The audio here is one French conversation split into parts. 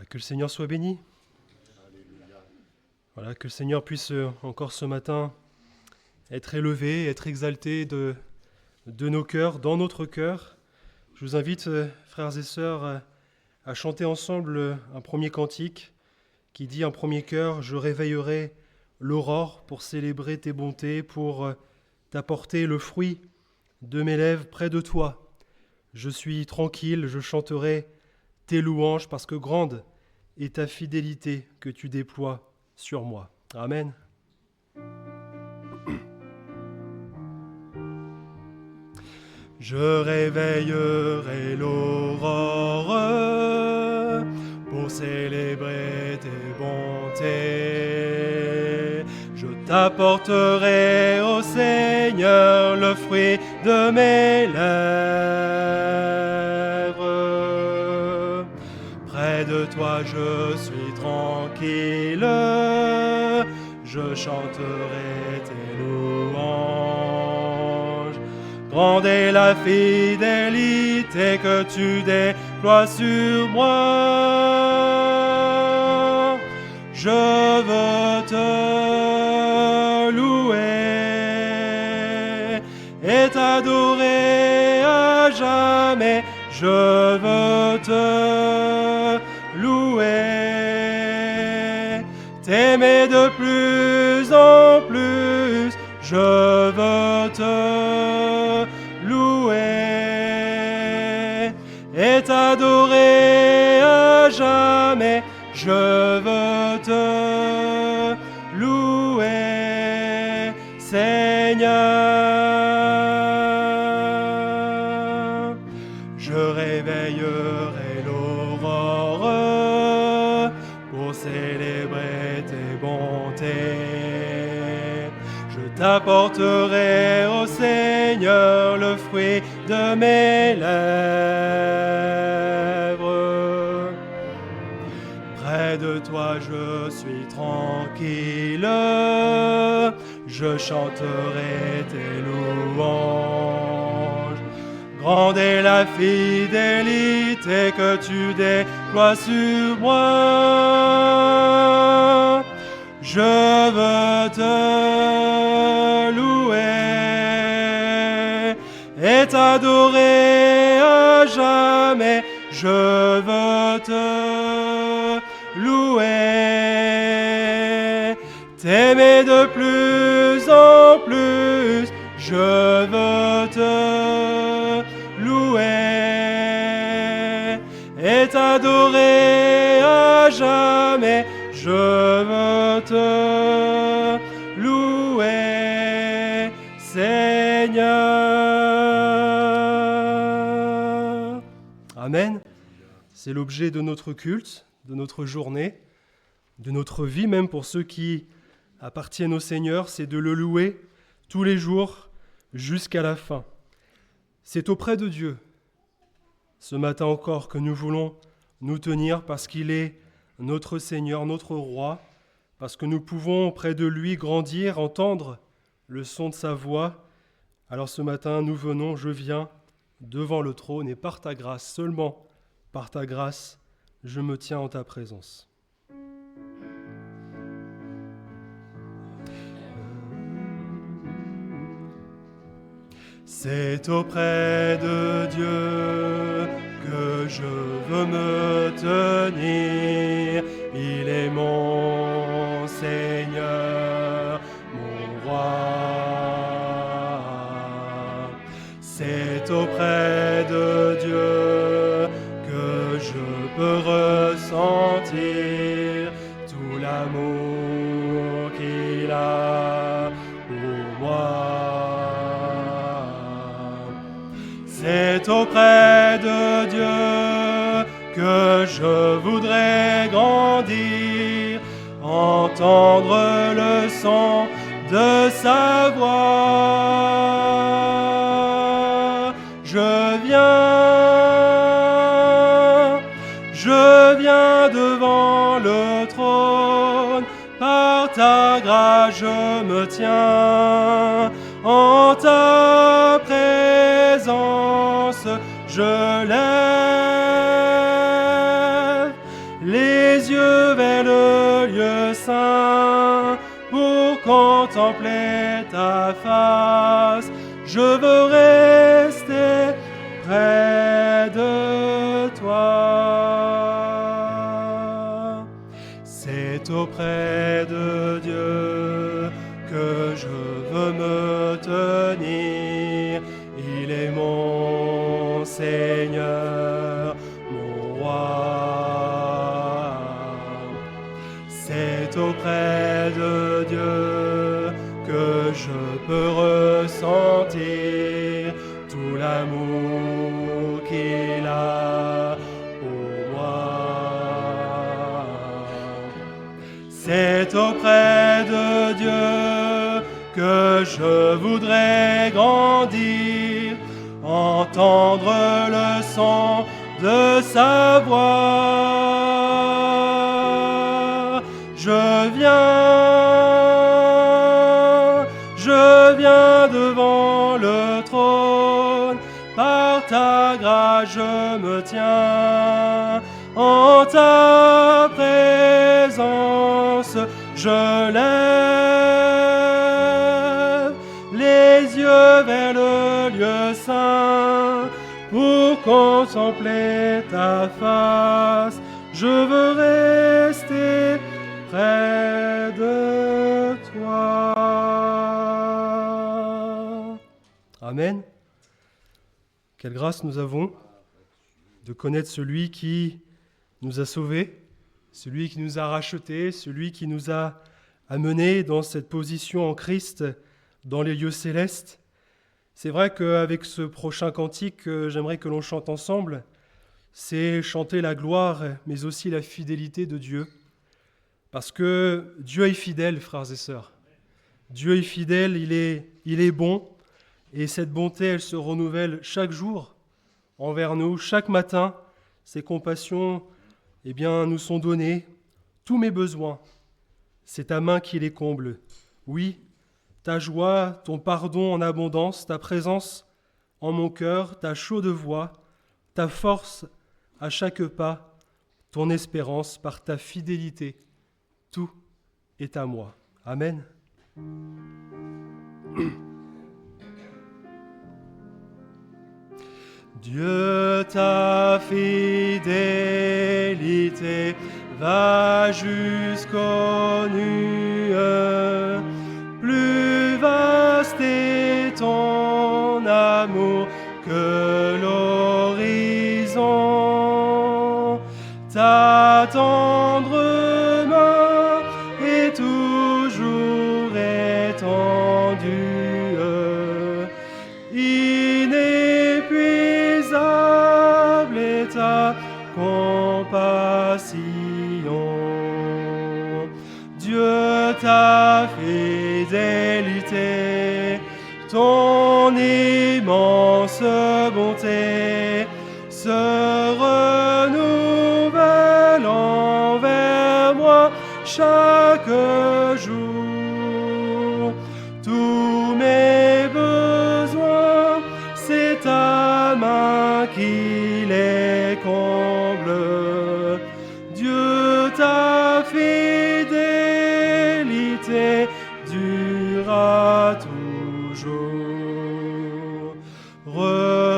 Que le Seigneur soit béni. Voilà, que le Seigneur puisse encore ce matin être élevé, être exalté de nos cœurs, dans notre cœur. Je vous invite, frères et sœurs, à chanter ensemble un premier cantique qui dit en premier chœur « Je réveillerai l'aurore pour célébrer tes bontés, pour t'apporter le fruit de mes lèvres près de toi. Je suis tranquille, je chanterai tes louanges parce que grande est ta fidélité que tu déploies sur moi. » Amen. Je réveillerai l'aurore pour célébrer tes bontés. Je t'apporterai, ô Seigneur, le fruit de mes lèvres. Près de toi je suis tranquille, je chanterai tes louanges. Grande est la fidélité que tu déploies sur moi. Je veux te louer et t'adorer à jamais. Je veux te louer, t'aimer de plus en plus. Je veux te louer et t'adorer à jamais. Je veux te louer, Seigneur. Je réveillerai l'aurore pour célébrer tes bontés. Je t'apporterai, ô Seigneur, le fruit de mes lèvres. Près de toi je suis tranquille, je chanterai tes louanges. Grande est la fidélité que tu déploies sur moi. Je veux te louer et t'adorer à jamais. Je veux te louer, t'aimer de plus en plus. Je veux te louer et t'adorer à jamais. Je veux te louer, Seigneur. Amen. C'est l'objet de notre culte, de notre journée, de notre vie, même pour ceux qui appartiennent au Seigneur, c'est de le louer tous les jours jusqu'à la fin. C'est auprès de Dieu, ce matin encore, que nous voulons nous tenir parce qu'il est notre Seigneur, notre Roi, parce que nous pouvons auprès de lui grandir, entendre le son de sa voix. Alors ce matin, nous venons, je viens devant le trône et par ta grâce, seulement par ta grâce, je me tiens en ta présence. C'est auprès de Dieu que je veux me tenir. Il est mon Seigneur, mon Roi. C'est auprès de Dieu que je peux ressentir tout l'amour qu'il a pour moi. C'est auprès de Dieu que je voudrais grandir, entendre le son de sa voix. Je viens devant le trône, par ta grâce je me tiens, en ta présence je lève les les yeux vers le lieu saint pour contempler ta face. Je veux rester près de toi. C'est auprès de Dieu que je veux me tenir. Il est mon Seigneur, mon roi. C'est auprès de Dieu que je peux ressentir tout l'amour qu'il a pour moi. C'est auprès de Dieu que je voudrais grandir, entendre le son de sa voix. Je viens devant le trône, par ta grâce je me tiens, en ta présence je lève les yeux vers le lieu saint pour contempler ta face. Je veux rester près de toi. Amen. Quelle grâce nous avons de connaître celui qui nous a sauvés, celui qui nous a rachetés, celui qui nous a amenés dans cette position en Christ, dans les lieux célestes. C'est vrai qu'avec ce prochain cantique, j'aimerais que l'on chante ensemble, c'est chanter la gloire, mais aussi la fidélité de Dieu. Parce que Dieu est fidèle, frères et sœurs. Dieu est fidèle, il est bon, et cette bonté, elle se renouvelle chaque jour envers nous. Chaque matin, ses compassions nous sont données. Tous mes besoins, c'est ta main qui les comble. Oui, ta joie, ton pardon en abondance, ta présence en mon cœur, ta chaude voix, ta force à chaque pas, ton espérance par ta fidélité. Tout est à moi. Amen. Dieu, ta fidélité va jusqu'aux nues. Plus vaste est ton amour que l'horizon. Ta tendre main est toujours étendue. Inépuisable est ta compassion. Dieu, ta fidélité, ton immense bonté se renouvelle envers moi chaque jour. Tous mes besoins, c'est ta main qui les comble. Dieu, ta fidélité durera toujours. Renouveau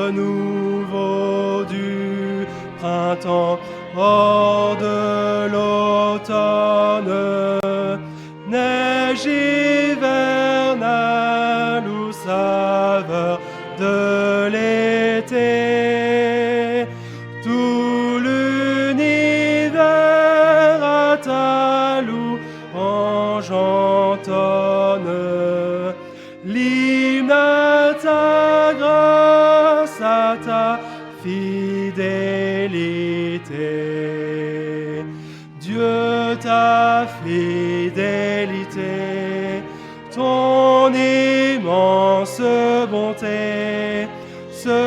du printemps hors de l'automne, neige hivernale ou saveur de l'été, tout l'univers à ta louange entonne, l'hymne à ta grâce, à ta fidélité. Dieu, ta fidélité, ton immense bonté se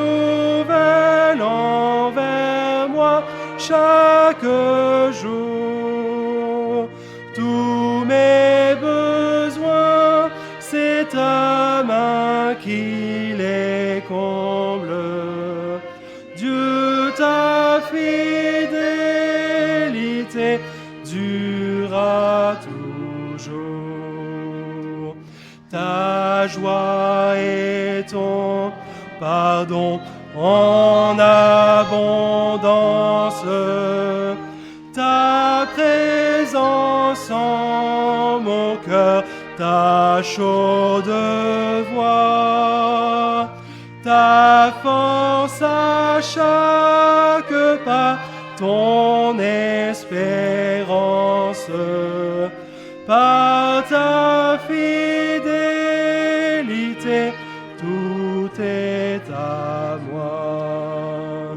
renouvelle envers moi chaque jour. Tous mes besoins, c'est ta main qui les comble. Dieu, ta fidélité bonté durera toujours. Ta joie et ton pardon en abondance, ta présence en mon cœur, ta chaude voix, ta force à chaque pas, ton espérance, par ta fidélité, tout est à moi.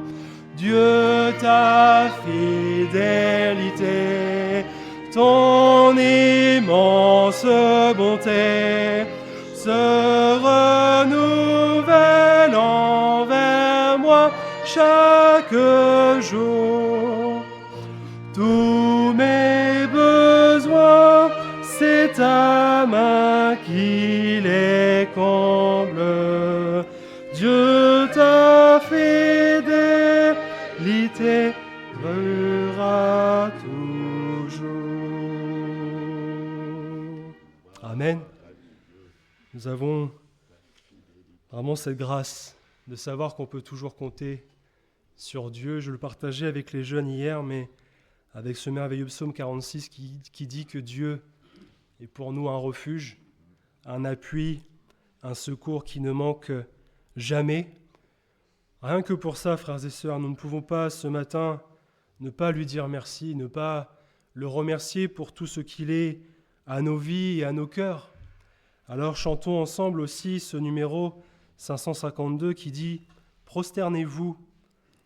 Dieu, ta fidélité, ton immense bonté se renouvelle envers moi chaque jour. Tous mes besoins, c'est ta main qui les comble. Dieu, ta fidélité durera toujours. Amen. Nous avons vraiment cette grâce de savoir qu'on peut toujours compter sur Dieu. Je le partageais avec les jeunes hier, mais avec ce merveilleux psaume 46 qui dit que Dieu est pour nous un refuge, un appui, un secours qui ne manque jamais. Rien que pour ça, frères et sœurs, nous ne pouvons pas ce matin ne pas lui dire merci, ne pas le remercier pour tout ce qu'il est à nos vies et à nos cœurs. Alors chantons ensemble aussi ce numéro 552 qui dit « Prosternez-vous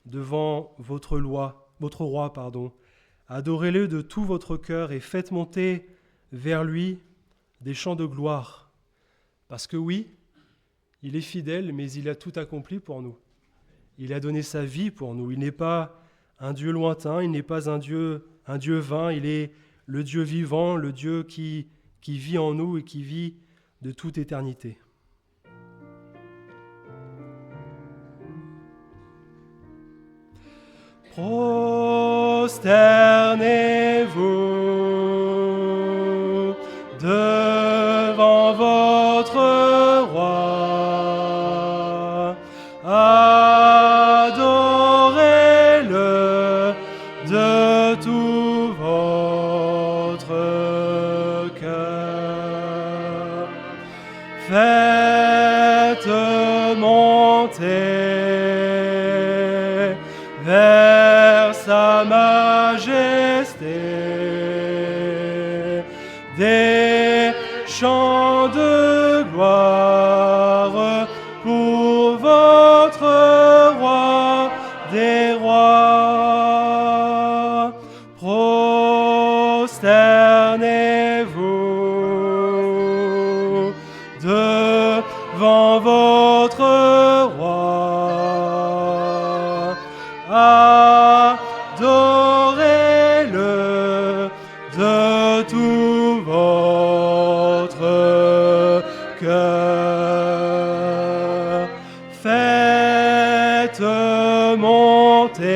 devant votre roi, adorez-le de tout votre cœur et faites monter vers lui des chants de gloire. » Parce que oui, il est fidèle, mais il a tout accompli pour nous. Il a donné sa vie pour nous. Il n'est pas un Dieu lointain, il n'est pas un Dieu vain, il est le Dieu vivant, le Dieu qui vit en nous et qui vit de toute éternité. Prosternez-vous devant votre roi, adorez-le de tout votre cœur. Faites monter vers sa majesté des chants de gloire pour votre roi des rois. Prosternez-vous devant votre roi, adorez-le de tout votre cœur. Faites monter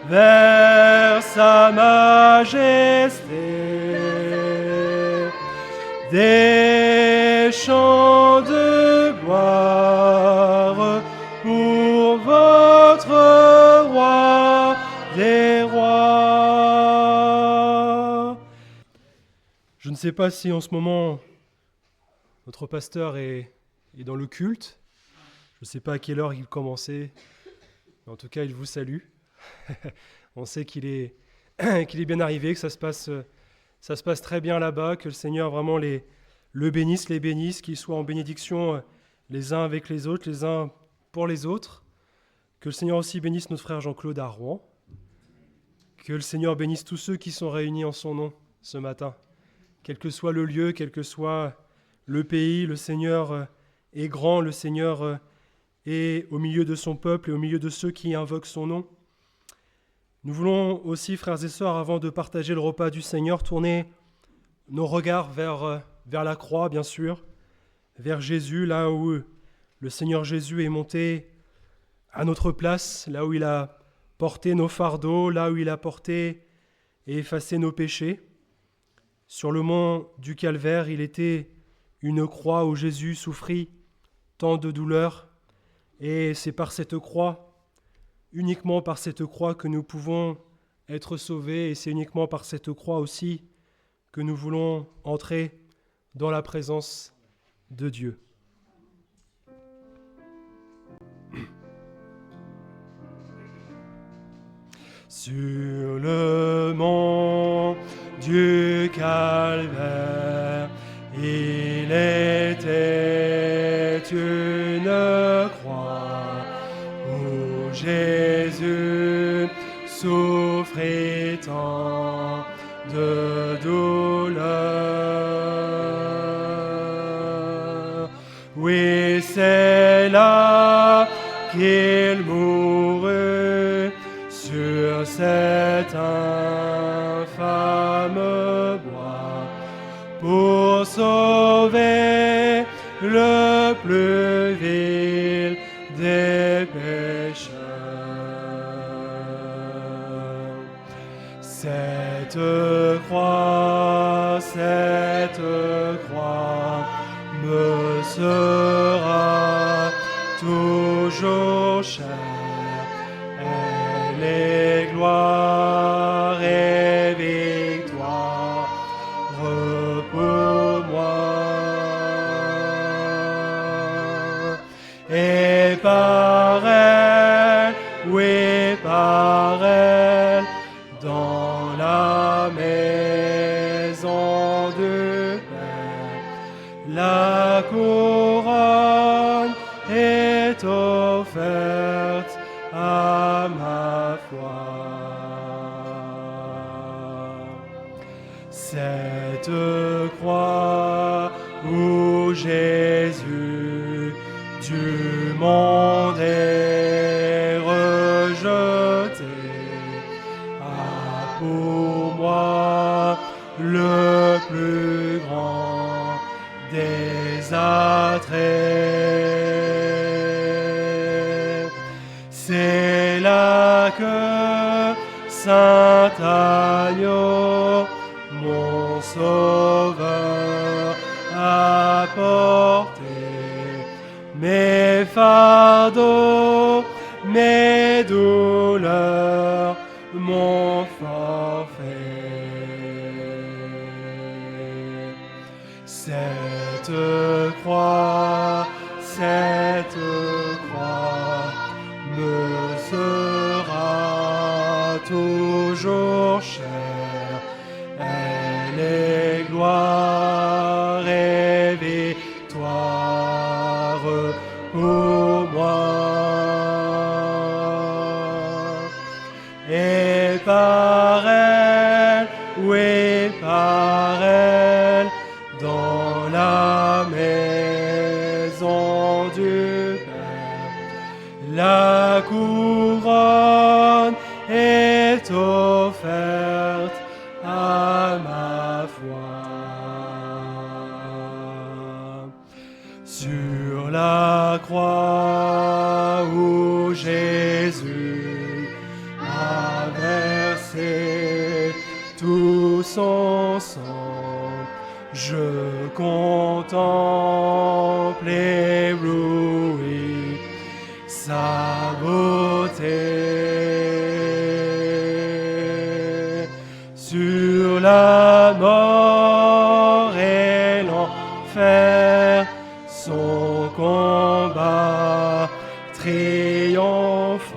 vers sa majesté des chants de gloire pour votre roi des rois. Je ne sais pas si en ce moment notre pasteur est dans le culte. Je ne sais pas à quelle heure il commençait. En tout cas, il vous salue. On sait qu'il est bien arrivé, que ça se passe très bien là-bas, que le Seigneur vraiment les bénisse, qu'ils soient en bénédiction les uns avec les autres, les uns pour les autres. Que le Seigneur aussi bénisse notre frère Jean-Claude à Rouen. Que le Seigneur bénisse tous ceux qui sont réunis en son nom ce matin. Quel que soit le lieu, quel que soit le pays, le Seigneur est grand, le Seigneur est au milieu de son peuple et au milieu de ceux qui invoquent son nom. Nous voulons aussi, frères et sœurs, avant de partager le repas du Seigneur, tourner nos regards vers la croix, bien sûr, vers Jésus, là où le Seigneur Jésus est monté à notre place, là où il a porté nos fardeaux là où il a porté et effacé nos péchés. Sur le mont du Calvaire, il était une croix où Jésus souffrit tant de douleurs, et c'est par cette croix, uniquement par cette croix, que nous pouvons être sauvés, et c'est uniquement par cette croix aussi que nous voulons entrer dans la présence de Dieu. Sur le mont du Calvaire, il était une croix où Jésus souffrit tant de douleur. Oui, c'est là qu'il mourut sur cet infâme bois pour sauver le plus vil des pécheurs. Cette croix me sera toujours chère. Elle est gloire et victoire pour moi. Et par elle, oui, par elle, dans la maison du Père, la couronne est offerte à ma foi. Cette croix où Jésus du monde est rejeté a pour moi le plus grand des attraits. C'est là que Saint Agneau, mon Sauveur, a porté mes fardeaux, mes douleurs, mon forfait. Cette croix me sera toujours chère. Elle est gloire et victoire pour moi. Et par elle, oui, par elle, dans la maison du Père, la couronne est offerte à ma foi. Sur la croix où Jésus a versé tout son sang, je contemple ébloui sa beauté. Sur la mort et l'enfer, son combat triomphant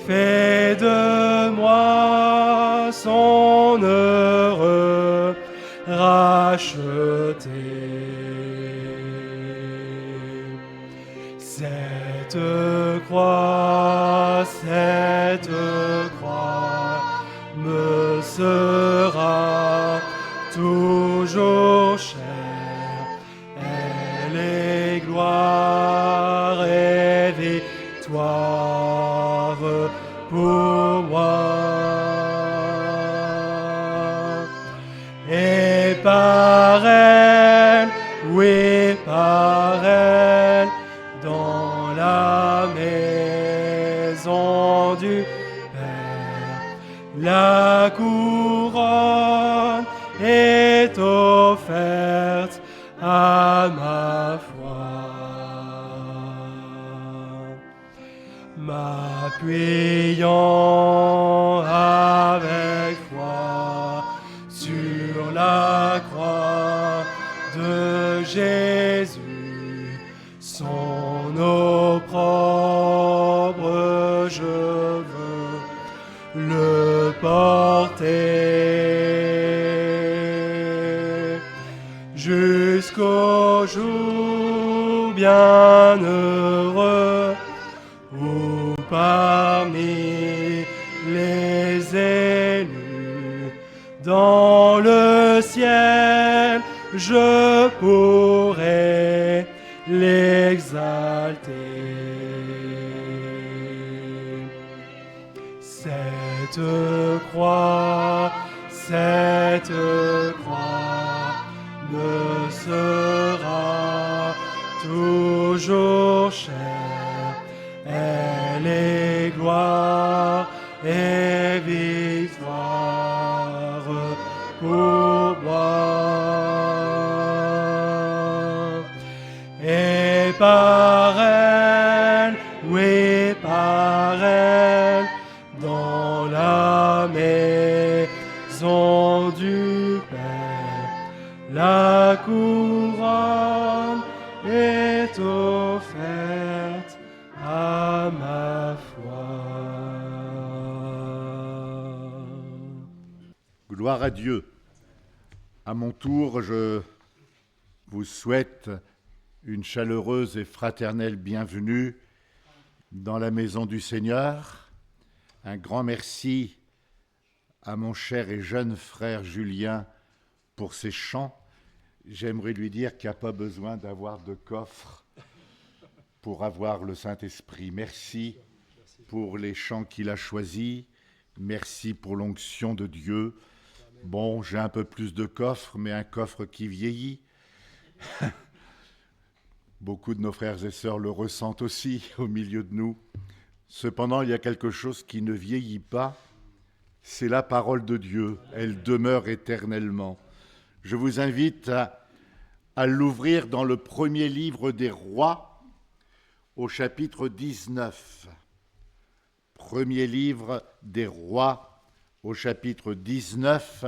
fait de moi son heureux racheté. Cette croix me sera toujours chère. Elle est gloire et victoire pour moi. Et par elle, oui, par elle, dans la maison sang du Père. La couronne est offerte à ma foi. M'appuyant avec foi sur la croix de Jésus, son opprobre, je veux le porter jusqu'au jour bienheureux où parmi les élus dans le ciel je pourrai l'exalter. Cette croix me sera toujours chère. Elle est gloire et victoire pour moi. Et par elle, oui par elle, dans la maison du Père, la couronne est offerte à ma foi. Gloire à Dieu. À mon tour, je vous souhaite une chaleureuse et fraternelle bienvenue dans la maison du Seigneur. Un grand merci à mon cher et jeune frère Julien pour ses chants. J'aimerais lui dire qu'il n'y a pas besoin d'avoir de coffre pour avoir le Saint-Esprit. Merci pour les chants qu'il a choisis. Merci pour l'onction de Dieu. Bon, j'ai un peu plus de coffre, mais un coffre qui vieillit. Beaucoup de nos frères et sœurs le ressentent aussi au milieu de nous. Cependant, il y a quelque chose qui ne vieillit pas, c'est la parole de Dieu. Elle demeure éternellement. Je vous invite à l'ouvrir dans le premier livre des Rois, au chapitre 19. Premier livre des Rois, au chapitre 19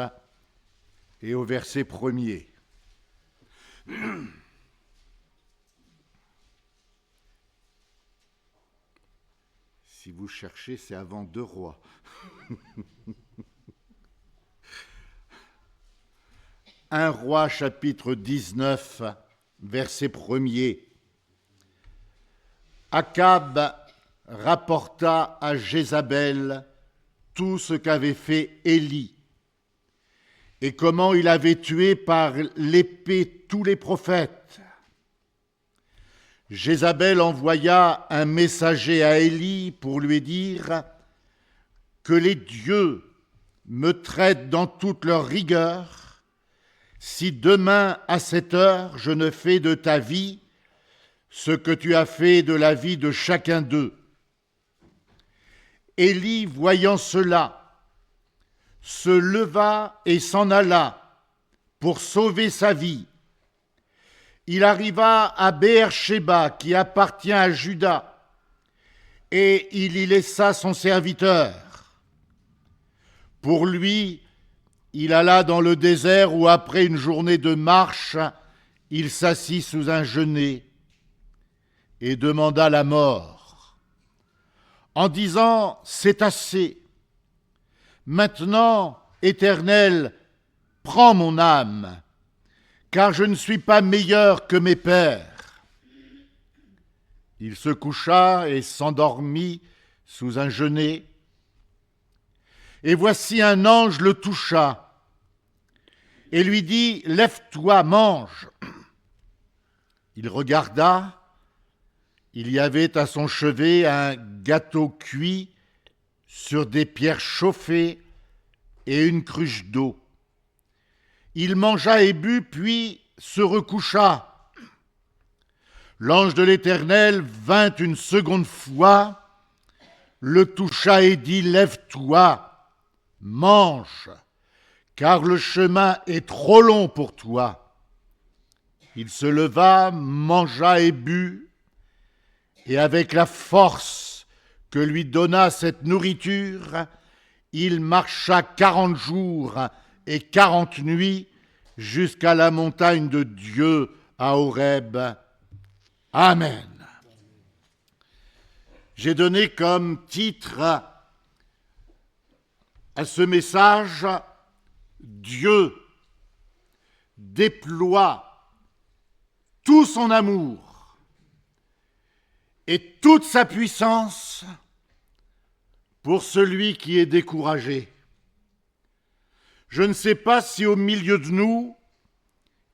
et au verset 1er. Si vous cherchez, c'est avant 2 Rois. Un Roi, chapitre 19, verset 1er. Akab rapporta à Jézabel tout ce qu'avait fait Élie et comment il avait tué par l'épée tous les prophètes. Jézabel envoya un messager à Élie pour lui dire que les dieux me traitent dans toute leur rigueur si demain à cette heure je ne fais de ta vie ce que tu as fait de la vie de chacun d'eux. Élie, voyant cela, se leva et s'en alla pour sauver sa vie. Il arriva à Béer-Shéba, qui appartient à Juda, et il y laissa son serviteur. Pour lui, il alla dans le désert où, après une journée de marche, il s'assit sous un genêt et demanda la mort, en disant « C'est assez. Maintenant, Éternel, prends mon âme, car je ne suis pas meilleur que mes pères. » Il se coucha et s'endormit sous un genêt. Et voici un ange le toucha et lui dit « Lève-toi, mange. » Il regarda. Il y avait à son chevet un gâteau cuit sur des pierres chauffées et une cruche d'eau. Il mangea et but, puis se recoucha. L'ange de l'Éternel vint une seconde fois le toucha et dit « Lève-toi, mange, car le chemin est trop long pour toi. » Il se leva, mangea et but, et avec la force que lui donna cette nourriture, il marcha 40 jours et 40 nuits jusqu'à la montagne de Dieu à Horeb. Amen. J'ai donné comme titre à ce message « Dieu déploie tout son amour et toute sa puissance pour celui qui est découragé. » Je ne sais pas si au milieu de nous,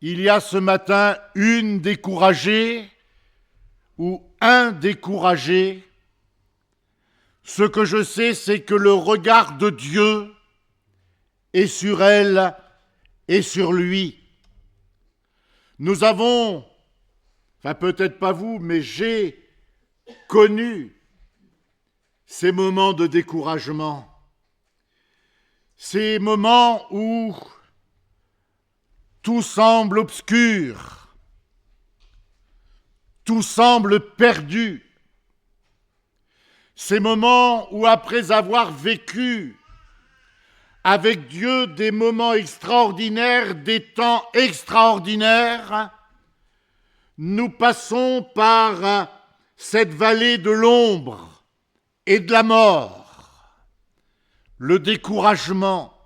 il y a ce matin une découragée ou un découragé. Ce que je sais, c'est que le regard de Dieu est sur elle et sur lui. Nous avons, peut-être pas vous, mais j'ai connu ces moments de découragement. Ces moments où tout semble obscur, tout semble perdu. Ces moments où, après avoir vécu avec Dieu des moments extraordinaires, des temps extraordinaires, nous passons par cette vallée de l'ombre et de la mort, le découragement.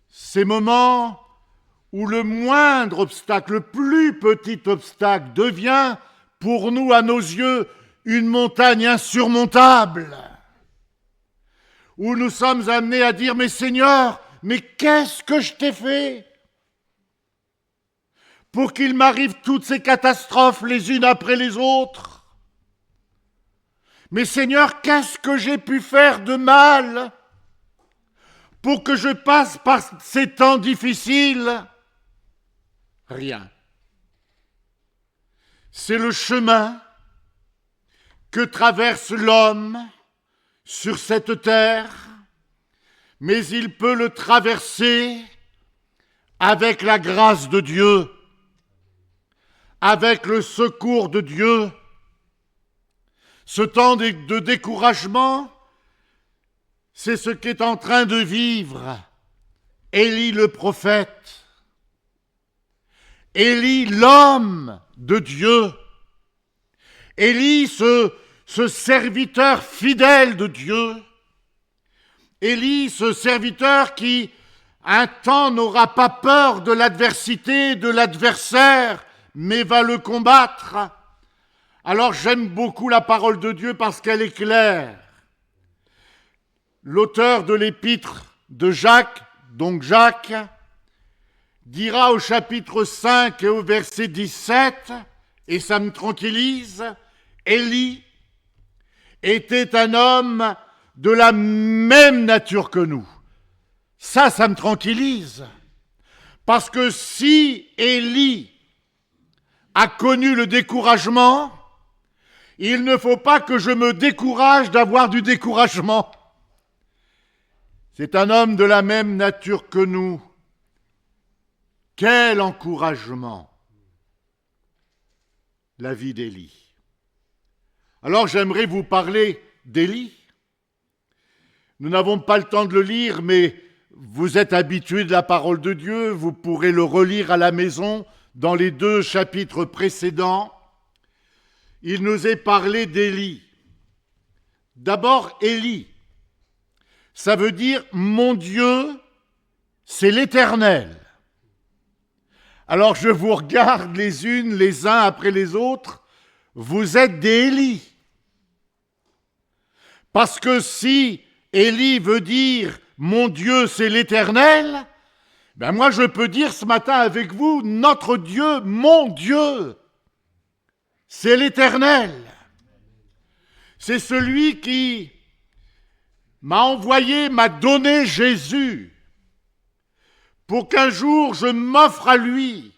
Ces moments où le moindre obstacle, le plus petit obstacle, devient pour nous, à nos yeux, une montagne insurmontable, où nous sommes amenés à dire « Mais Seigneur, mais qu'est-ce que je t'ai fait pour qu'il m'arrive toutes ces catastrophes les unes après les autres ? Mais Seigneur, qu'est-ce que j'ai pu faire de mal pour que je passe par ces temps difficiles ? » Rien. C'est le chemin que traverse l'homme sur cette terre, mais il peut le traverser avec la grâce de Dieu, avec le secours de Dieu. Ce temps de découragement, c'est ce qu'est en train de vivre Élie le prophète, Élie l'homme de Dieu, Élie ce serviteur fidèle de Dieu, Élie ce serviteur qui un temps n'aura pas peur de l'adversité, de l'adversaire, mais va le combattre. Alors j'aime beaucoup la parole de Dieu parce qu'elle est claire. L'auteur de l'épître de Jacques, donc Jacques, dira au chapitre 5 et au verset 17, et ça me tranquillise, Élie était un homme de la même nature que nous. Ça me tranquillise. Parce que si Élie a connu le découragement, il ne faut pas que je me décourage d'avoir du découragement. C'est un homme de la même nature que nous. Quel encouragement, la vie d'Élie. Alors j'aimerais vous parler d'Élie. Nous n'avons pas le temps de le lire, mais vous êtes habitués de la parole de Dieu, vous pourrez le relire à la maison dans les 2 chapitres précédents. Il nous est parlé d'Élie. D'abord, Élie, ça veut dire « mon Dieu, c'est l'Éternel ». Alors je vous regarde les unes, les uns après les autres, vous êtes des Élie. Parce que si Élie veut dire « mon Dieu, c'est l'Éternel », ben moi je peux dire ce matin avec vous « notre Dieu, mon Dieu, c'est l'Éternel ». C'est celui qui m'a envoyé, m'a donné Jésus pour qu'un jour je m'offre à lui,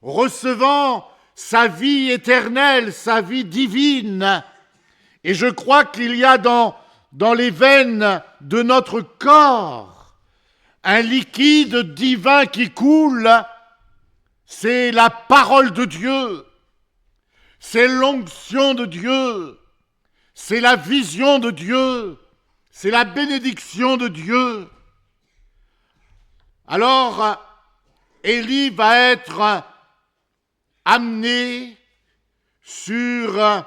recevant sa vie éternelle, sa vie divine, Et je crois qu'il y a dans les veines de notre corps un liquide divin qui coule. C'est la parole de Dieu, c'est l'onction de Dieu, c'est la vision de Dieu, c'est la bénédiction de Dieu. Alors, Élie va être amené sur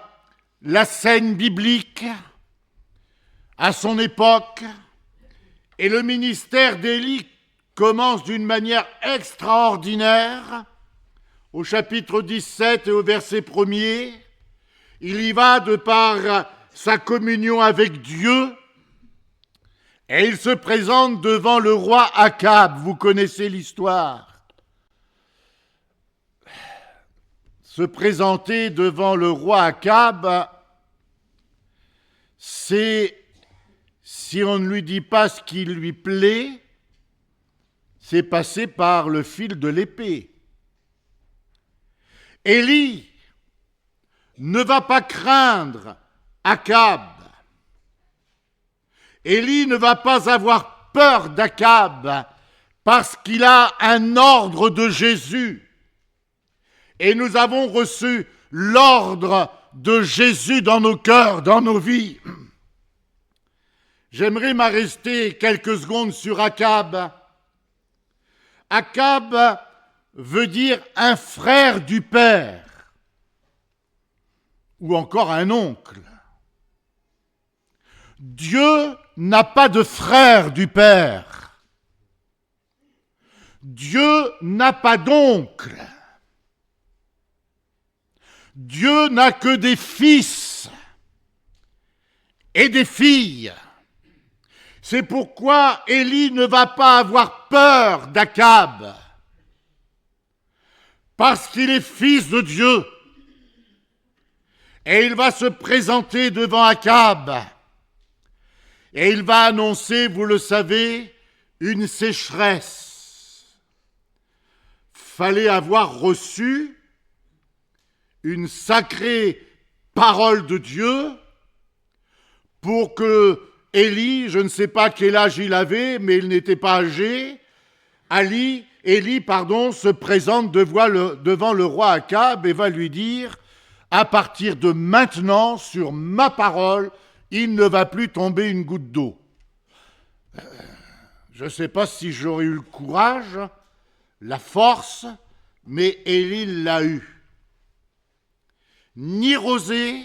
la scène biblique à son époque, et le ministère d'Élie commence d'une manière extraordinaire. Au chapitre 17 et au verset 1er, il y va de par sa communion avec Dieu, et il se présente devant le roi Akab. Vous connaissez l'histoire. Se présenter devant le roi Akab, c'est, si on ne lui dit pas ce qui lui plaît, c'est passer par le fil de l'épée. Élie ne va pas craindre Akab. Élie ne va pas avoir peur d'Akab parce qu'il a un ordre de Jésus. Et nous avons reçu l'ordre de Jésus dans nos cœurs, dans nos vies. J'aimerais m'arrêter quelques secondes sur Akab. Akab veut dire un frère du père, ou encore un oncle. Dieu n'a pas de frère du père. Dieu n'a pas d'oncle. Dieu n'a que des fils et des filles. C'est pourquoi Élie ne va pas avoir peur d'Akab, parce qu'il est fils de Dieu. Et il va se présenter devant Akab. Et il va annoncer, vous le savez, une sécheresse. Fallait avoir reçu une sacrée parole de Dieu pour que Élie, je ne sais pas quel âge il avait, mais il n'était pas âgé, Élie, se présente devant le roi Akab et va lui dire, à partir de maintenant, sur ma parole, il ne va plus tomber une goutte d'eau. Je ne sais pas si j'aurais eu le courage, la force, mais Élie l'a eu. Ni rosée,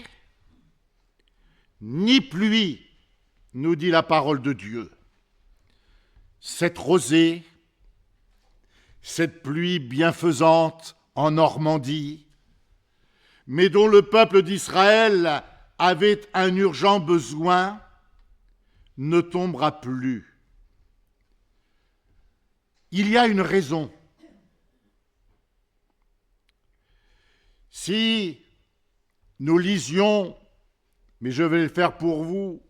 ni pluie, nous dit la parole de Dieu. Cette rosée, cette pluie bienfaisante en Normandie, mais dont le peuple d'Israël avait un urgent besoin, ne tombera plus. Il y a une raison. Si nous lisions, mais je vais le faire pour vous,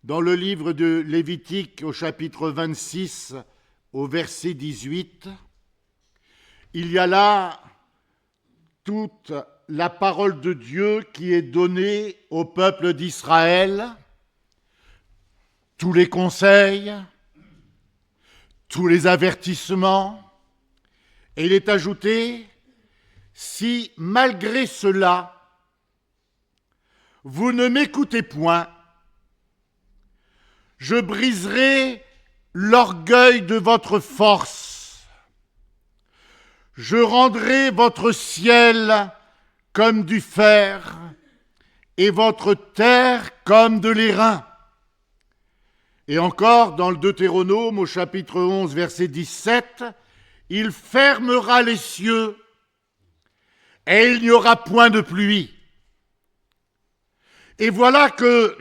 dans le livre de Lévitique au chapitre 26, au verset 18, il y a là toute la parole de Dieu qui est donnée au peuple d'Israël, tous les conseils, tous les avertissements, et il est ajouté, si malgré cela, vous ne m'écoutez point, je briserai l'orgueil de votre force, je rendrai votre ciel comme du fer et votre terre comme de l'airain. Et encore, dans le Deutéronome, au chapitre 11, verset 17, il fermera les cieux et il n'y aura point de pluie. Et voilà que,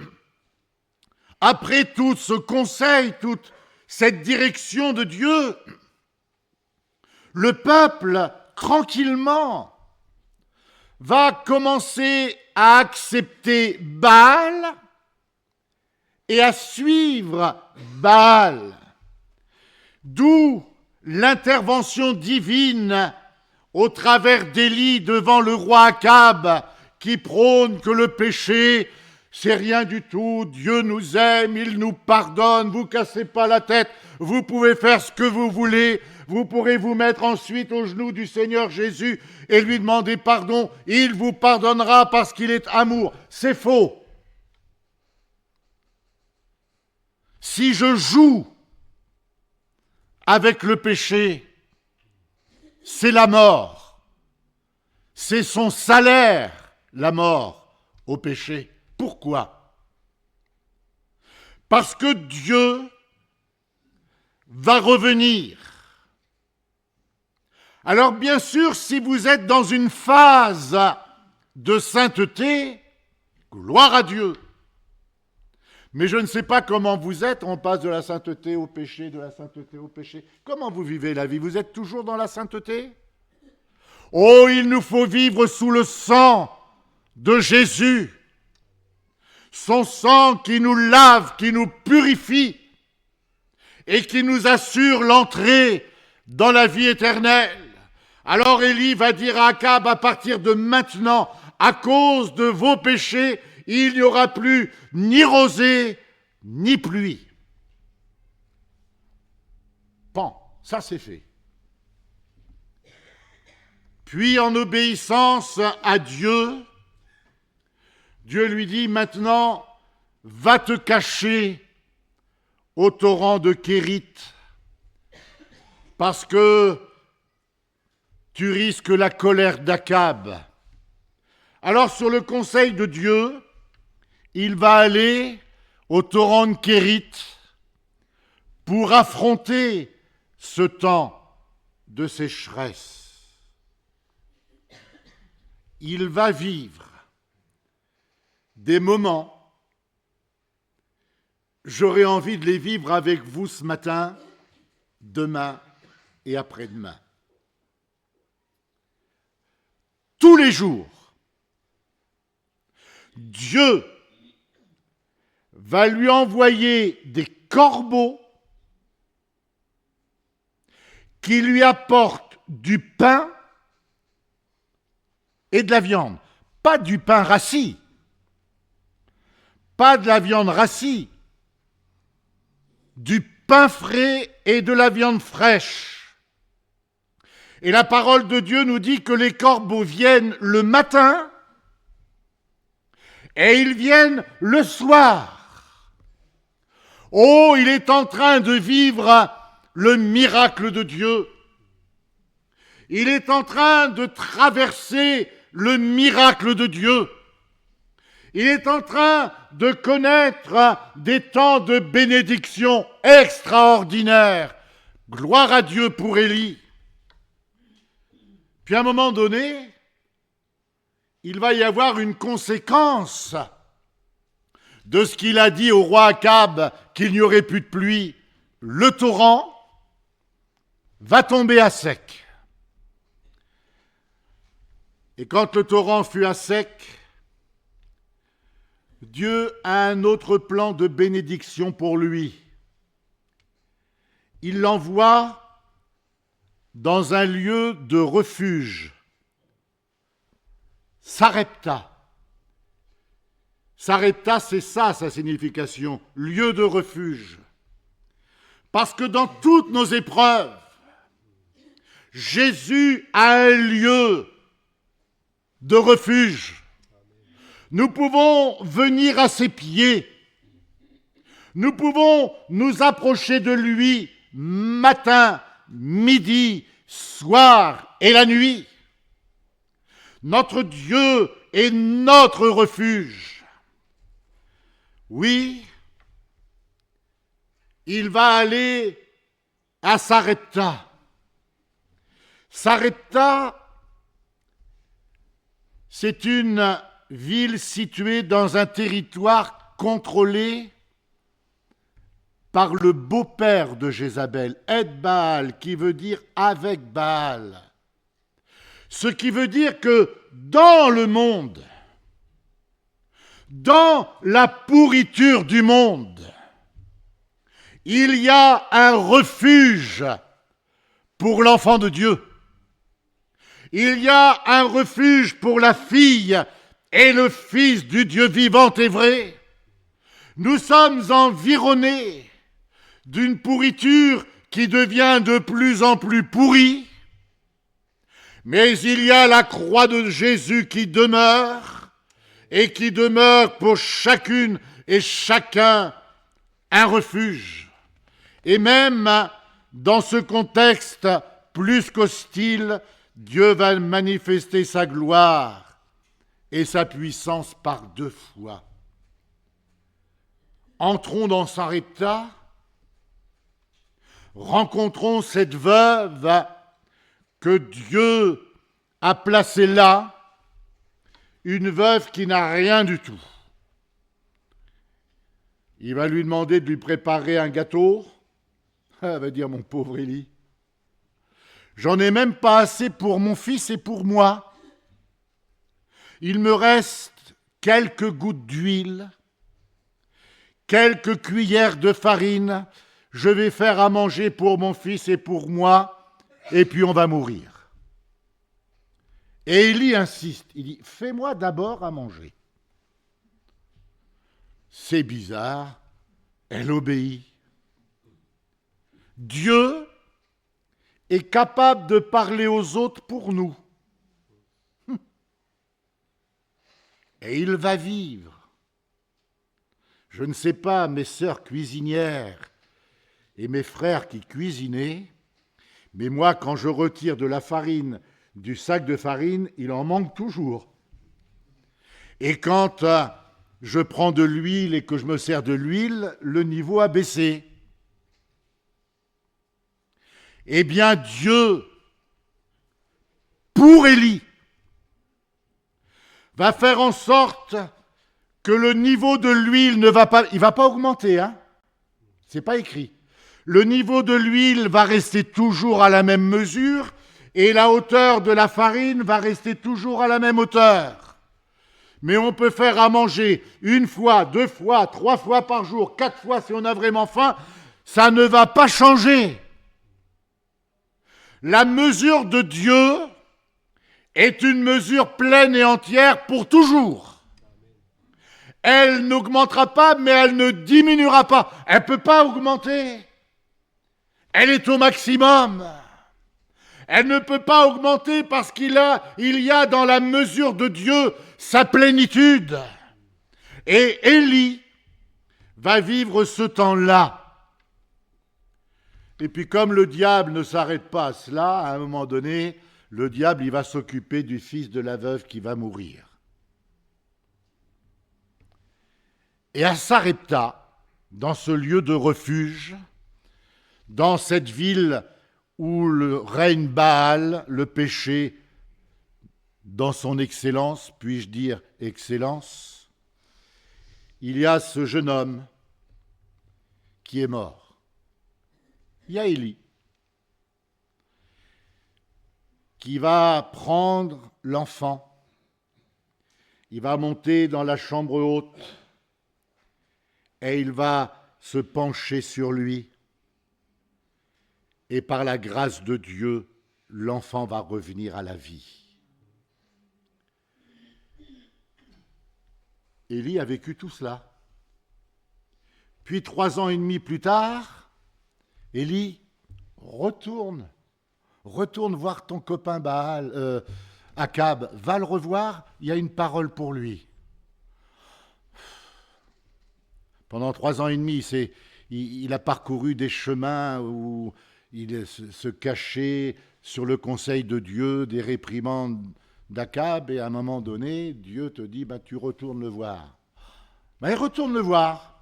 après tout ce conseil, toute cette direction de Dieu, le peuple, tranquillement, va commencer à accepter Baal et à suivre Baal. D'où l'intervention divine au travers d'Élie devant le roi Akab qui prône que le péché c'est rien du tout, Dieu nous aime, il nous pardonne, vous cassez pas la tête, vous pouvez faire ce que vous voulez, vous pourrez vous mettre ensuite aux genoux du Seigneur Jésus et lui demander pardon, il vous pardonnera parce qu'il est amour. C'est faux. Si je joue avec le péché, c'est la mort. C'est son salaire, la mort au péché. Pourquoi ? Parce que Dieu va revenir. Alors bien sûr, si vous êtes dans une phase de sainteté, gloire à Dieu. Mais je ne sais pas comment vous êtes, on passe de la sainteté au péché, de la sainteté au péché. Comment vous vivez la vie ? Vous êtes toujours dans la sainteté ? Oh, il nous faut vivre sous le sang de Jésus. Son sang qui nous lave, qui nous purifie et qui nous assure l'entrée dans la vie éternelle. Alors Élie va dire à Akab, à partir de maintenant, à cause de vos péchés, il n'y aura plus ni rosée, ni pluie. Bon, ça c'est fait. Puis en obéissance à Dieu, Dieu lui dit maintenant, va te cacher au torrent de Kérit, parce que tu risques la colère d'Akab. Alors sur le conseil de Dieu, il va aller au torrent de Kérit pour affronter ce temps de sécheresse. Il va vivre des moments, j'aurais envie de les vivre avec vous ce matin, demain et après-demain. Tous les jours, Dieu va lui envoyer des corbeaux qui lui apportent du pain et de la viande. Pas du pain rassis, pas de la viande rassie, du pain frais et de la viande fraîche. Et la parole de Dieu nous dit que les corbeaux viennent le matin et ils viennent le soir. Oh, il est en train de vivre le miracle de Dieu. Il est en train de traverser le miracle de Dieu. Il est en train de connaître des temps de bénédiction extraordinaires. Gloire à Dieu pour Élie. Puis à un moment donné, il va y avoir une conséquence de ce qu'il a dit au roi Akab qu'il n'y aurait plus de pluie. Le torrent va tomber à sec. Et quand le torrent fut à sec, Dieu a un autre plan de bénédiction pour lui. Il l'envoie dans un lieu de refuge, Sarepta. Sarepta, c'est ça sa signification, lieu de refuge. Parce que dans toutes nos épreuves, Jésus a un lieu de refuge. Nous pouvons venir à ses pieds. Nous pouvons nous approcher de lui matin, midi, soir et la nuit. Notre Dieu est notre refuge. Oui, il va aller à Sarepta. Sarepta, c'est une ville située dans un territoire contrôlé par le beau-père de Jézabel, Ed-Baal, qui veut dire avec Baal. Ce qui veut dire que dans le monde, dans la pourriture du monde, il y a un refuge pour l'enfant de Dieu. Il y a un refuge pour la fille est le Fils du Dieu vivant et vrai. Nous sommes environnés d'une pourriture qui devient de plus en plus pourrie, mais il y a la croix de Jésus qui demeure, et qui demeure pour chacune et chacun un refuge. Et même dans ce contexte plus qu'hostile, Dieu va manifester sa gloire et sa puissance par 2 fois. Entrons dans Sarepta, rencontrons cette veuve que Dieu a placée là, une veuve qui n'a rien du tout. Il va lui demander de lui préparer un gâteau. Elle va dire, mon pauvre Élie, j'en ai même pas assez pour mon fils et pour moi. Il me reste quelques gouttes d'huile, quelques cuillères de farine. Je vais faire à manger pour mon fils et pour moi, et puis on va mourir. Et Élie insiste, il dit, fais-moi d'abord à manger. C'est bizarre, elle obéit. Dieu est capable de parler aux autres pour nous. Et il va vivre. Je ne sais pas, mes sœurs cuisinières et mes frères qui cuisinaient, mais moi, quand je retire de la farine du sac de farine, il en manque toujours. Et quand je prends de l'huile et que je me sers de l'huile, le niveau a baissé. Eh bien, Dieu, pour Élie, va faire en sorte que le niveau de l'huile ne va pas, il va pas augmenter, hein. C'est pas écrit. Le niveau de l'huile va rester toujours à la même mesure et la hauteur de la farine va rester toujours à la même hauteur. Mais on peut faire à manger 1 fois, 2 fois, 3 fois par jour, 4 fois si on a vraiment faim, ça ne va pas changer. La mesure de Dieu est une mesure pleine et entière pour toujours. Elle n'augmentera pas, mais elle ne diminuera pas. Elle ne peut pas augmenter. Elle est au maximum. Elle ne peut pas augmenter parce qu'il y a dans la mesure de Dieu sa plénitude. Et Élie va vivre ce temps-là. Et puis comme le diable ne s'arrête pas à cela, à un moment donné, le diable il va s'occuper du fils de la veuve qui va mourir. Et à Sarepta, dans ce lieu de refuge, dans cette ville où règne Baal, le péché, dans son excellence, puis-je dire excellence, il y a ce jeune homme qui est mort. Il y a Élie qui va prendre l'enfant, il va monter dans la chambre haute et il va se pencher sur lui. Et par la grâce de Dieu, l'enfant va revenir à la vie. Élie a vécu tout cela. Puis 3 ans et demi plus tard, Élie, retourne voir ton copain Baal, Akab, va le revoir, il y a une parole pour lui. Pendant 3 ans et demi, il a parcouru des chemins où il se cachait sur le conseil de Dieu, des réprimandes d'Akab, et à un moment donné, Dieu te dit, tu retournes le voir. Il retourne le voir.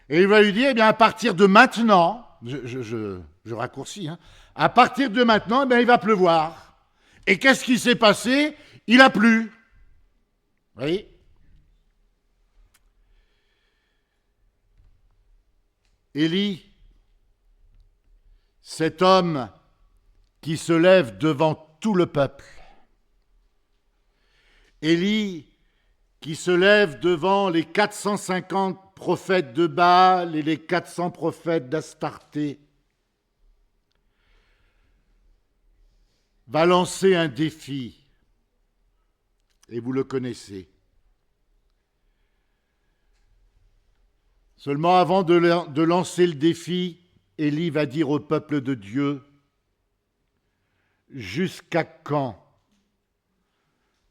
Et il va lui dire, à partir de maintenant, je raccourcis, à partir de maintenant, il va pleuvoir. Et qu'est-ce qui s'est passé? Il a plu. Vous voyez? Élie, cet homme qui se lève devant tout le peuple. Élie, qui se lève devant les 450 prophètes de Baal et les 400 prophètes d'Astarté, va lancer un défi. et vous le connaissez. Seulement avant de lancer le défi, Élie va dire au peuple de Dieu, « Jusqu'à quand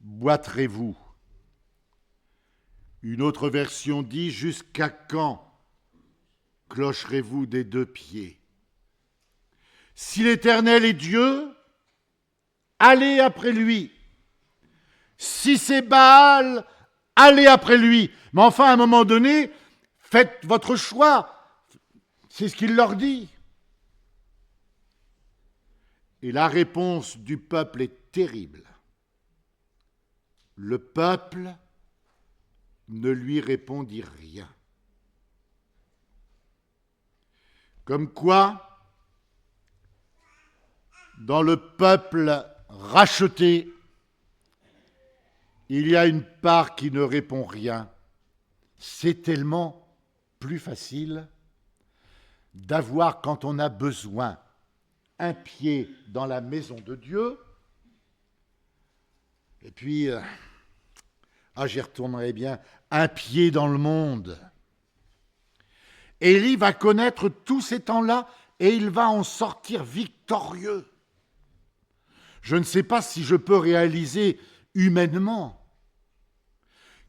boiterez-vous » Une autre version dit « Jusqu'à quand clocherez-vous des deux pieds » Si l'Éternel est Dieu, allez après lui. Si c'est Baal, allez après lui. Mais enfin, à un moment donné, faites votre choix. C'est ce qu'il leur dit. Et la réponse du peuple est terrible. Le peuple ne lui répondit rien. Comme quoi, dans le peuple racheté, il y a une part qui ne répond rien. C'est tellement plus facile d'avoir, quand on a besoin, un pied dans la maison de Dieu, et puis, j'y retournerai bien, un pied dans le monde. Élie va connaître tous ces temps-là et il va en sortir victorieux. Je ne sais pas si je peux réaliser humainement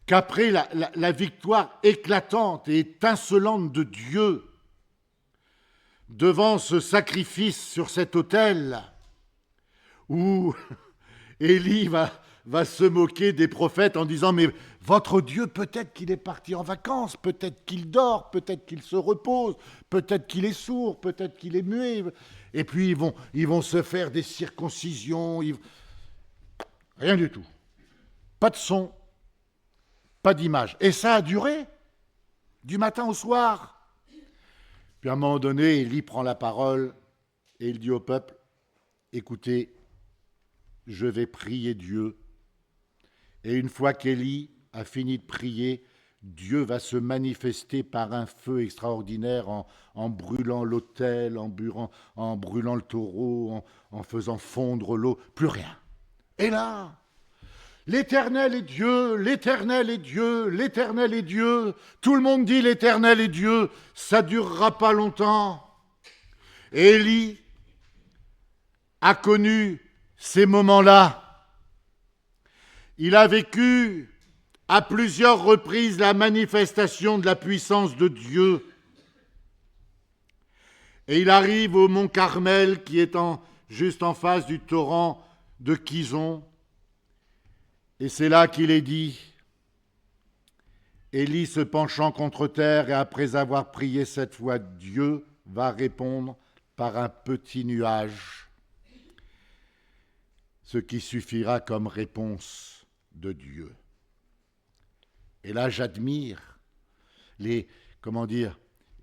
qu'après la victoire éclatante et étincelante de Dieu devant ce sacrifice sur cet autel où Élie va se moquer des prophètes en disant « Mais votre Dieu, peut-être qu'il est parti en vacances, peut-être qu'il dort, peut-être qu'il se repose, peut-être qu'il est sourd, peut-être qu'il est muet. » Et puis ils vont se faire des circoncisions. Rien du tout. Pas de son, pas d'image. Et ça a duré du matin au soir. Puis à un moment donné, Élie prend la parole et il dit au peuple, « Écoutez, je vais prier Dieu. » Et une fois qu'Élie a fini de prier, Dieu va se manifester par un feu extraordinaire en brûlant l'autel, en brûlant le taureau, en faisant fondre l'eau. Plus rien. Et là, l'Éternel est Dieu, l'Éternel est Dieu, l'Éternel est Dieu. Tout le monde dit l'Éternel est Dieu. Ça ne durera pas longtemps. Élie a connu ces moments-là. Il a vécu à plusieurs reprises la manifestation de la puissance de Dieu. Et il arrive au mont Carmel qui est juste en face du torrent de Kison. Et c'est là qu'il est dit, Élie se penchant contre terre et après avoir prié cette fois, Dieu va répondre par un petit nuage, ce qui suffira comme réponse de Dieu. Et là, j'admire les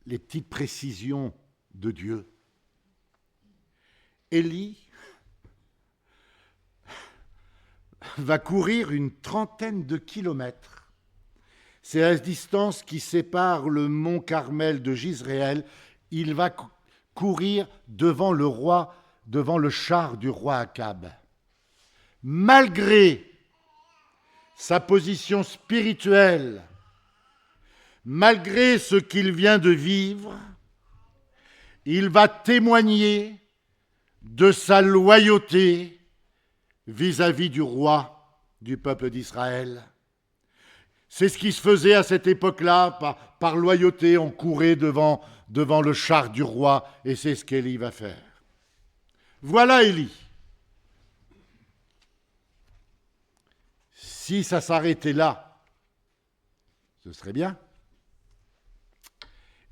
petites précisions de Dieu. Élie va courir une trentaine de kilomètres. C'est la distance qui sépare le mont Carmel de Jezréel. Il va courir devant le char du roi Akab. Malgré sa position spirituelle, malgré ce qu'il vient de vivre, il va témoigner de sa loyauté vis-à-vis du roi du peuple d'Israël. C'est ce qui se faisait à cette époque-là, par loyauté, on courait devant le char du roi, et c'est ce qu'Élie va faire. Voilà Élie. Si ça s'arrêtait là, ce serait bien.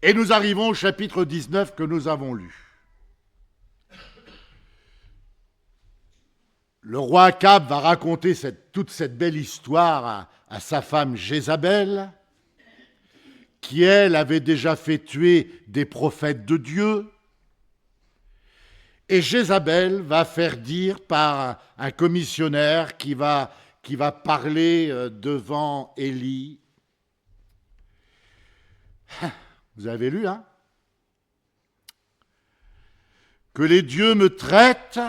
Et nous arrivons au chapitre 19 que nous avons lu. Le roi Akab va raconter toute cette belle histoire à sa femme Jézabel, qui, elle, avait déjà fait tuer des prophètes de Dieu. Et Jézabel va faire dire par un commissionnaire qui va parler devant Élie. Vous avez lu, hein? Que les dieux me traitent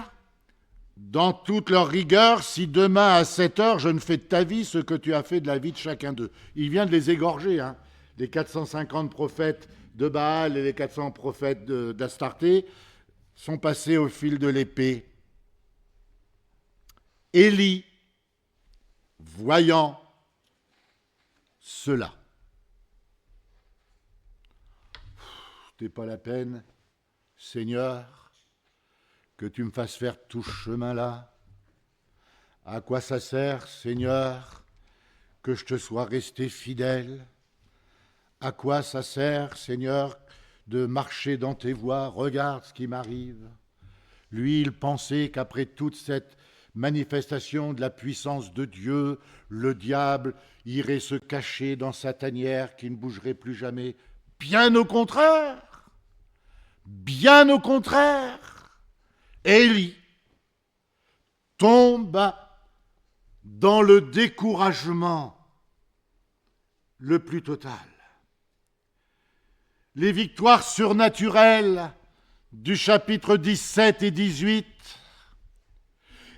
dans toute leur rigueur, si demain à 7 heures, je ne fais de ta vie ce que tu as fait de la vie de chacun d'eux. Il vient de les égorger, hein. Les 450 prophètes de Baal et les 400 prophètes d'Astarté sont passés au fil de l'épée. Élie, voyant cela, c'est pas la peine, Seigneur, que tu me fasses faire tout ce chemin-là. À quoi ça sert, Seigneur, que je te sois resté fidèle? À quoi ça sert, Seigneur, de marcher dans tes voies? Regarde ce qui m'arrive. Lui, il pensait qu'après toute cette manifestation de la puissance de Dieu, le diable irait se cacher dans sa tanière qui ne bougerait plus jamais. Bien au contraire. Bien au contraire. Élie tombe dans le découragement le plus total. Les victoires surnaturelles du chapitre 17 et 18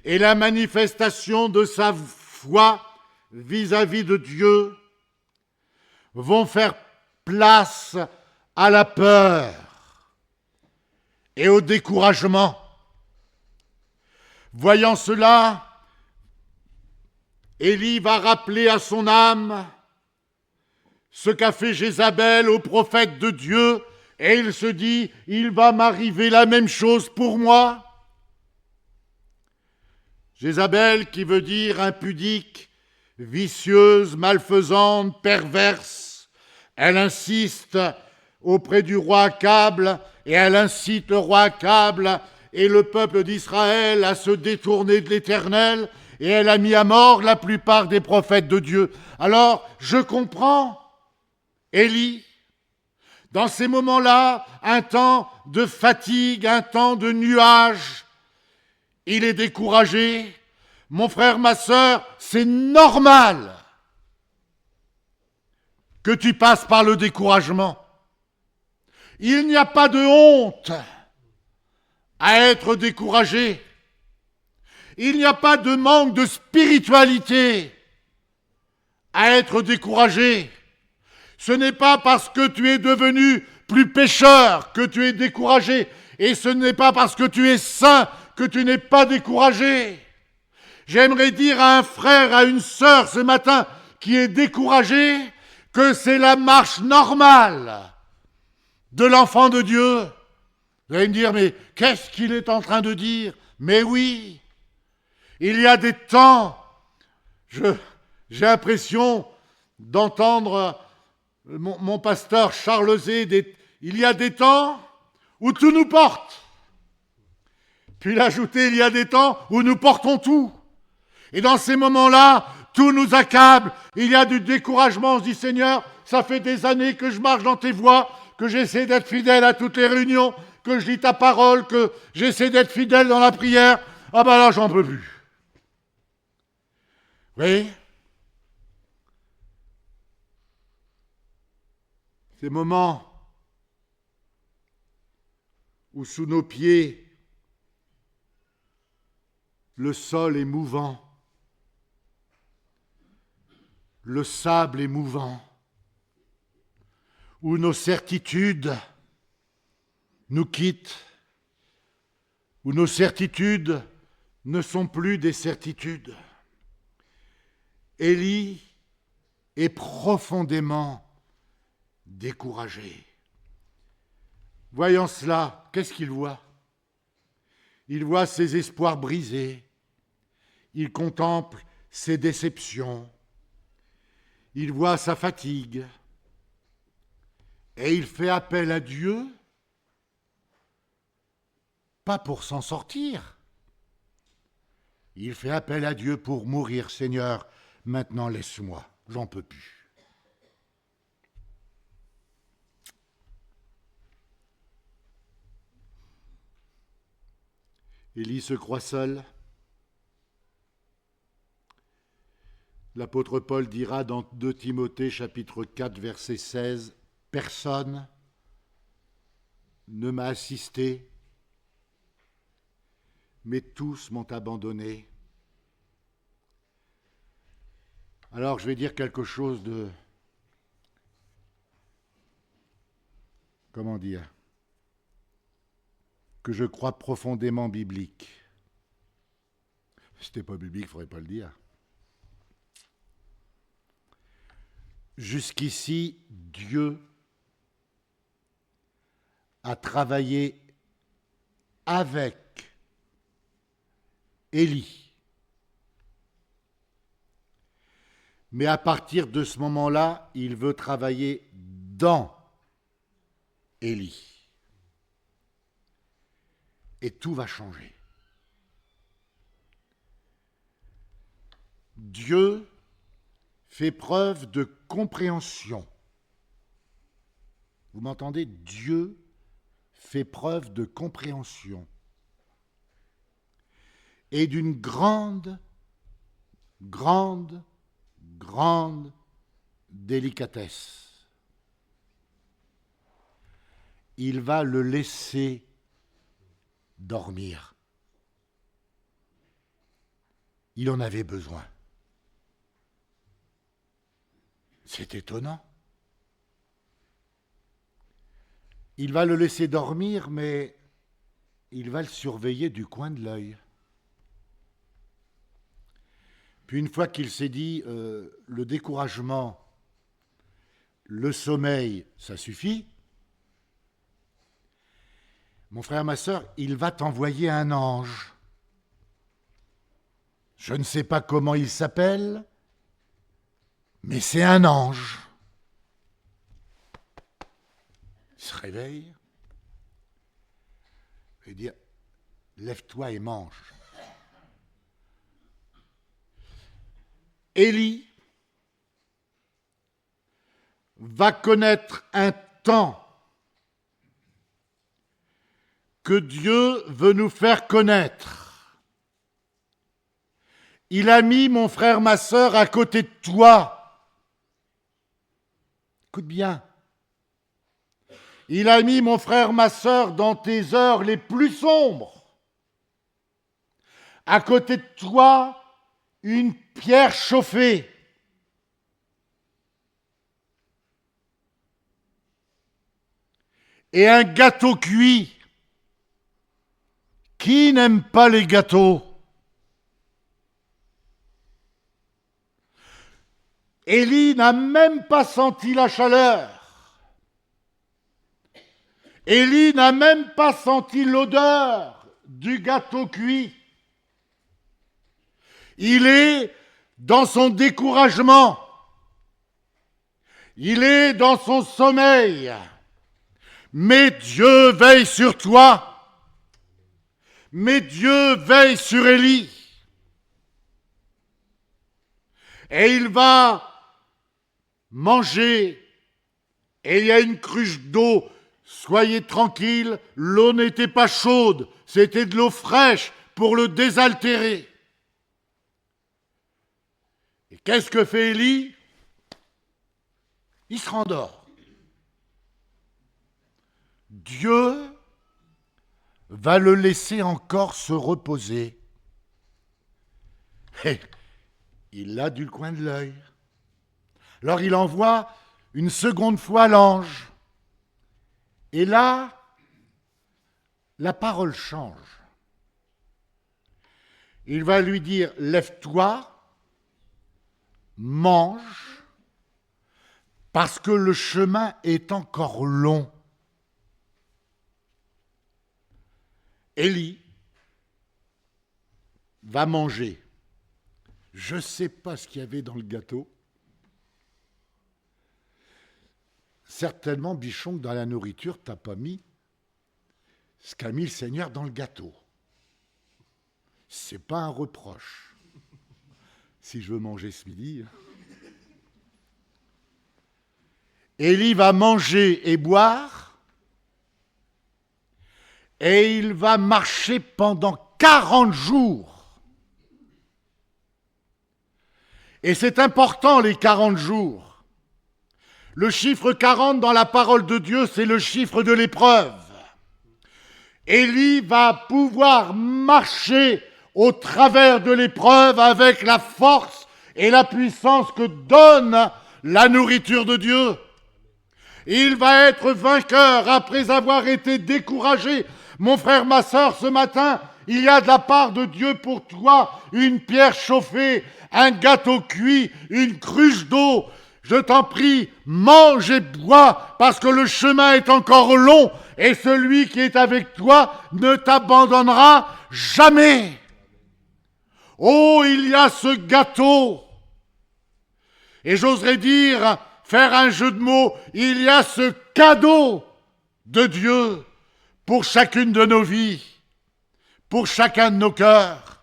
et la manifestation de sa foi vis-à-vis de Dieu vont faire place à la peur et au découragement. Voyant cela, Élie va rappeler à son âme ce qu'a fait Jézabel au prophète de Dieu, et il se dit, il va m'arriver la même chose pour moi. Jézabel, qui veut dire impudique, vicieuse, malfaisante, perverse, elle insiste auprès du roi Akab, et elle incite le roi Akab et le peuple d'Israël à se détourner de l'Éternel, et elle a mis à mort la plupart des prophètes de Dieu. Alors, je comprends, Élie, dans ces moments-là, un temps de fatigue, un temps de nuage, il est découragé. Mon frère, ma sœur, c'est normal que tu passes par le découragement. Il n'y a pas de honte à être découragé. Il n'y a pas de manque de spiritualité à être découragé. Ce n'est pas parce que tu es devenu plus pécheur que tu es découragé. Et ce n'est pas parce que tu es saint que tu n'es pas découragé. J'aimerais dire à un frère, à une sœur ce matin qui est découragé que c'est la marche normale de l'enfant de Dieu. Vous allez me dire, mais qu'est-ce qu'il est en train de dire? Mais oui, il y a des temps, j'ai l'impression d'entendre mon pasteur Charles Zé, il y a des temps où tout nous porte. Puis il a ajouté, il y a des temps où nous portons tout. Et dans ces moments-là, tout nous accable. Il y a du découragement. On se dit, Seigneur, ça fait des années que je marche dans tes voies, que j'essaie d'être fidèle à toutes les réunions, que je lis ta parole, que j'essaie d'être fidèle dans la prière. Ah ben là, j'en peux plus. Oui. Ces moments où sous nos pieds, le sol est mouvant, le sable est mouvant, où nos certitudes nous quittent, où nos certitudes ne sont plus des certitudes. Élie est profondément découragé. Voyant cela, qu'est-ce qu'il voit? Il voit ses espoirs brisés, il contemple ses déceptions, il voit sa fatigue, et il fait appel à Dieu, pas pour s'en sortir, il fait appel à Dieu pour mourir. Seigneur, maintenant laisse-moi, j'en peux plus. Élie se croit seul. L'apôtre Paul dira dans 2 Timothée chapitre 4 verset 16, « Personne ne m'a assisté, mais tous m'ont abandonné. Alors je vais dire quelque chose de... Comment dire? Que je crois profondément biblique. Si c'était pas biblique, il ne faudrait pas le dire. Jusqu'ici, Dieu a travaillé avec Élie. Mais à partir de ce moment-là, il veut travailler dans Élie. Et tout va changer. Dieu fait preuve de compréhension. Vous m'entendez? Dieu fait preuve de compréhension et d'une grande délicatesse. Il va le laisser dormir. Il en avait besoin. C'est étonnant. Il va le laisser dormir, mais il va le surveiller du coin de l'œil. Puis une fois qu'il s'est dit, le découragement, le sommeil, ça suffit, mon frère, ma sœur, il va t'envoyer un ange. Je ne sais pas comment il s'appelle, mais c'est un ange. Il se réveille et dit, lève-toi et mange. Élie va connaître un temps que Dieu veut nous faire connaître. Il a mis, mon frère, ma sœur, à côté de toi. Écoute bien. Il a mis, mon frère, ma sœur, dans tes heures les plus sombres. À côté de toi, une pierre chauffée. Et un gâteau cuit. Qui n'aime pas les gâteaux? Élie n'a même pas senti la chaleur. Élie n'a même pas senti l'odeur du gâteau cuit. Il est dans son découragement. Il est dans son sommeil. Mais Dieu veille sur toi. Mais Dieu veille sur Élie. Et il va manger. Et il y a une cruche d'eau. Soyez tranquille, l'eau n'était pas chaude. C'était de l'eau fraîche pour le désaltérer. Et qu'est-ce que fait Élie? Il se rendort. Dieu va le laisser encore se reposer. Et il l'a du coin de l'œil. Alors il envoie une seconde fois l'ange. Et là, la parole change. Il va lui dire, lève-toi, mange, parce que le chemin est encore long. Élie va manger. Je ne sais pas ce qu'il y avait dans le gâteau. Certainement, Bichon, que dans la nourriture, tu n'as pas mis ce qu'a mis le Seigneur dans le gâteau. Ce n'est pas un reproche. Si je veux manger ce midi. Élie va manger et boire, et il va marcher pendant 40 jours. Et c'est important, les 40 jours. Le chiffre 40 dans la parole de Dieu, c'est le chiffre de l'épreuve. Élie va pouvoir marcher au travers de l'épreuve avec la force et la puissance que donne la nourriture de Dieu. Il va être vainqueur après avoir été découragé. Mon frère, ma sœur, ce matin, il y a de la part de Dieu pour toi une pierre chauffée, un gâteau cuit, une cruche d'eau. Je t'en prie, mange et bois, parce que le chemin est encore long et celui qui est avec toi ne t'abandonnera jamais. Oh, il y a ce gâteau. Et j'oserais dire, faire un jeu de mots, il y a ce cadeau de Dieu pour chacune de nos vies, pour chacun de nos cœurs.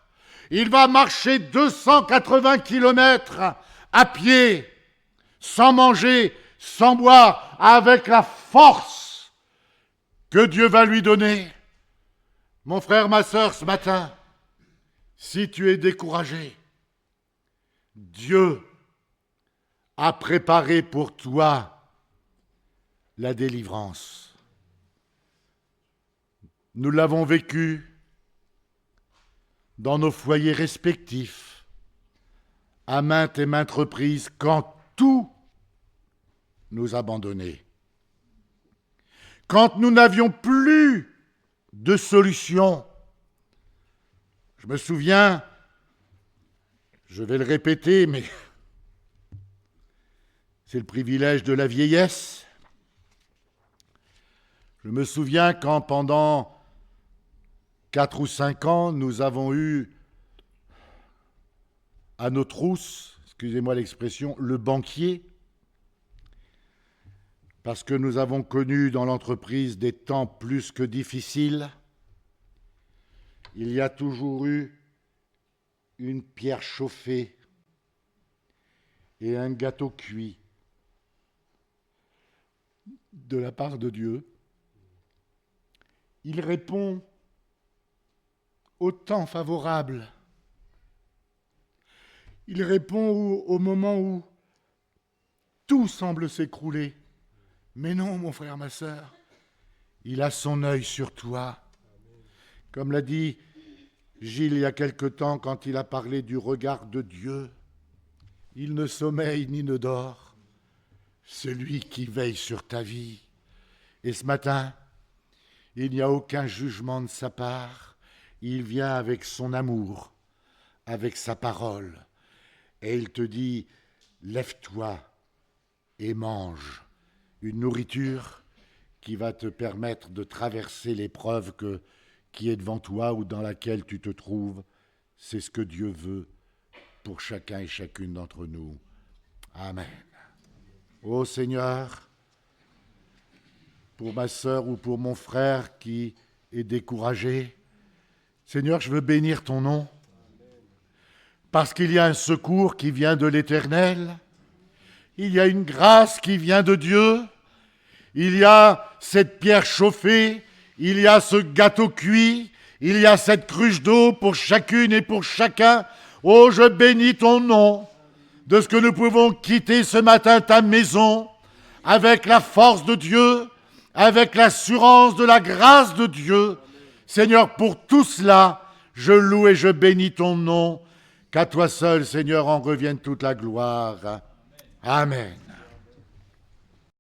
Il va marcher 280 kilomètres à pied, sans manger, sans boire, avec la force que Dieu va lui donner. Mon frère, ma sœur, ce matin, si tu es découragé, Dieu a préparé pour toi la délivrance. Nous l'avons vécu dans nos foyers respectifs, à maintes et maintes reprises, quand tout nous abandonnait. Quand nous n'avions plus de solution. Je me souviens, je vais le répéter, mais c'est le privilège de la vieillesse. Je me souviens quand pendant 4 ou 5 ans, nous avons eu à nos trousses, excusez-moi l'expression, le banquier, parce que nous avons connu dans l'entreprise des temps plus que difficiles. Il y a toujours eu une pierre chauffée et un gâteau cuit de la part de Dieu. Il répond au temps favorable. Il répond au moment où tout semble s'écrouler. Mais non, mon frère, ma sœur, il a son œil sur toi. Comme l'a dit Gilles il y a quelque temps quand il a parlé du regard de Dieu, il ne sommeille ni ne dort, celui qui veille sur ta vie. Et ce matin, il n'y a aucun jugement de sa part, il vient avec son amour, avec sa parole, et il te dit, lève-toi et mange une nourriture qui va te permettre de traverser l'épreuve qui est devant toi ou dans laquelle tu te trouves. C'est ce que Dieu veut pour chacun et chacune d'entre nous. Amen. Ô Seigneur, pour ma sœur ou pour mon frère qui est découragé, Seigneur, je veux bénir ton nom, parce qu'il y a un secours qui vient de l'Éternel, il y a une grâce qui vient de Dieu, il y a cette pierre chauffée, il y a ce gâteau cuit, il y a cette cruche d'eau pour chacune et pour chacun. Oh, je bénis ton nom de ce que nous pouvons quitter ce matin ta maison avec la force de Dieu, avec l'assurance de la grâce de Dieu. Seigneur, pour tout cela, je loue et je bénis ton nom. Qu'à toi seul, Seigneur, en revienne toute la gloire. Amen.